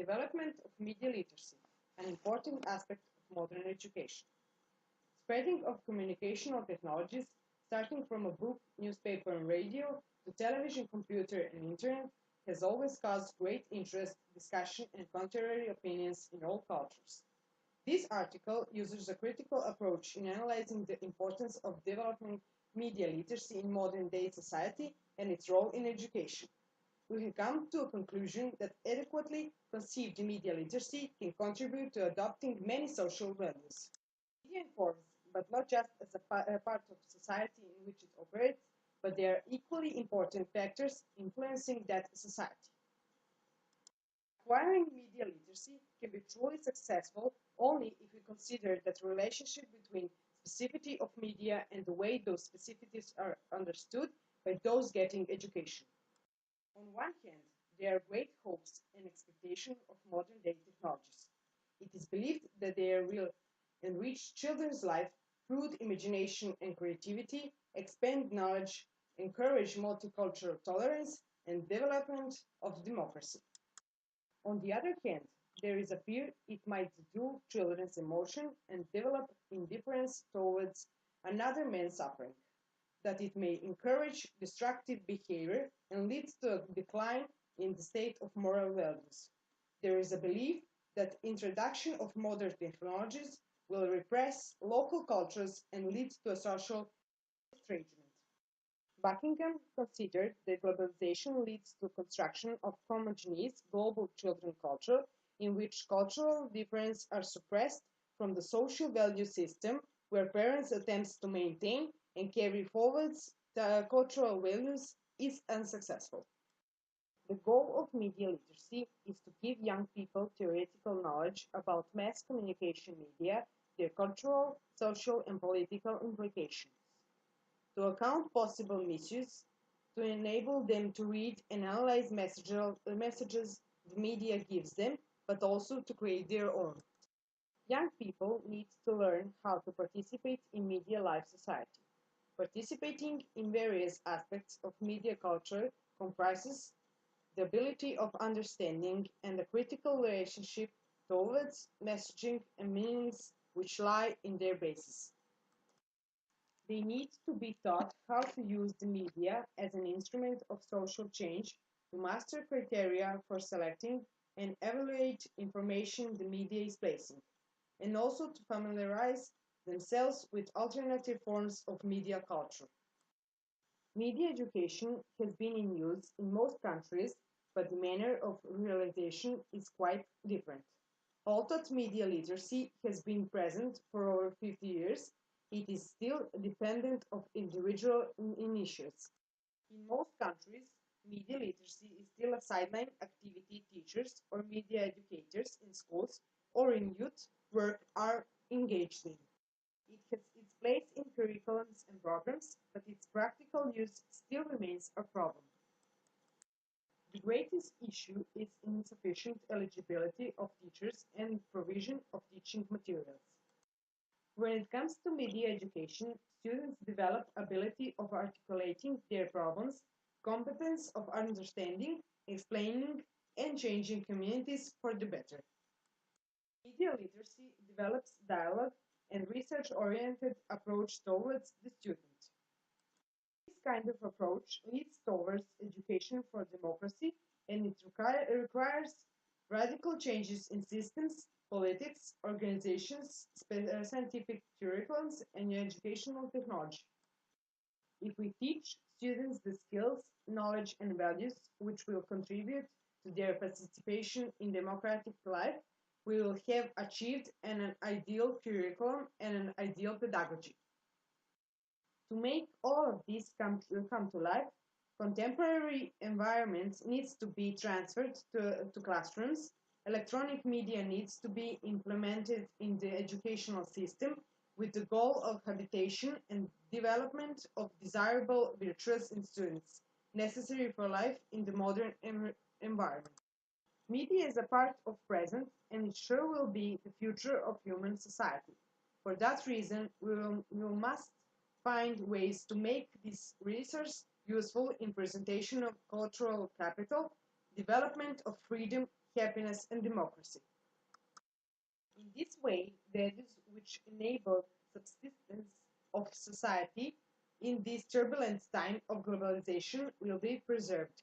Development of media literacy, an important aspect of modern education. Spreading of communicational technologies, starting from a book, newspaper, and radio, to television, computer, and internet, has always caused great interest, discussion, and contrary opinions in all cultures. This article uses a critical approach in analyzing the importance of developing media literacy in modern-day society and its role in education. We have come to a conclusion that adequately conceived media literacy can contribute to adopting many social values. Media informs, but not just as a part of society in which it operates, but they are equally important factors influencing that society. Acquiring media literacy can be truly successful only if we consider that relationship between specificity of media and the way those specificities are understood by those getting education. On one hand, there are great hopes and expectations of modern-day technologies. It is believed that they will enrich children's life through imagination and creativity, expand knowledge, encourage multicultural tolerance, and development of democracy. On the other hand, there is a fear it might dull children's emotion and develop indifference towards another man's suffering, that it may encourage destructive behavior and leads to a decline in the state of moral values. There is a belief that introduction of modern technologies will repress local cultures and lead to a social estrangement. Buckingham considered that globalization leads to construction of homogeneous global children culture in which cultural differences are suppressed from the social value system where parents attempts to maintain and carry forward the cultural values is unsuccessful. The goal of media literacy is to give young people theoretical knowledge about mass communication media, their cultural, social, and political implications, to account possible misuse, to enable them to read and analyze messages the media gives them, but also to create their own. Young people need to learn how to participate in media life society. Participating in various aspects of media culture comprises the ability of understanding and a critical relationship towards messaging and meanings which lie in their basis. They need to be taught how to use the media as an instrument of social change, to master criteria for selecting and evaluate information the media is placing, and also to familiarize themselves with alternative forms of media culture. Media education has been in use in most countries, but the manner of realization is quite different. Although media literacy has been present for over 50 years, it is still dependent of individual initiatives. In most countries, media literacy is still a sideline activity teachers or media educators in schools or in youth work are engaged in. It has its place in curriculums and programs, but its practical use still remains a problem. The greatest issue is insufficient eligibility of teachers and provision of teaching materials. When it comes to media education, students develop ability of articulating their problems, competence of understanding, explaining, and changing communities for the better. Media literacy develops dialogue and research-oriented approach towards the student. This kind of approach leads towards education for democracy, and it requires radical changes in systems, politics, organizations, scientific curriculums, and educational technology. If we teach students the skills, knowledge, and values which will contribute to their participation in democratic life, we will have achieved an ideal curriculum and an ideal pedagogy. To make all of this come to life, contemporary environments needs to be transferred to classrooms, electronic media needs to be implemented in the educational system with the goal of habitation and development of desirable virtues in students, necessary for life in the modern environment. Media is a part of present and it sure will be the future of human society. For that reason, we must find ways to make this resource useful in presentation of cultural capital, development of freedom, happiness, and democracy. In this way, values which enable subsistence of society in this turbulent time of globalization will be preserved.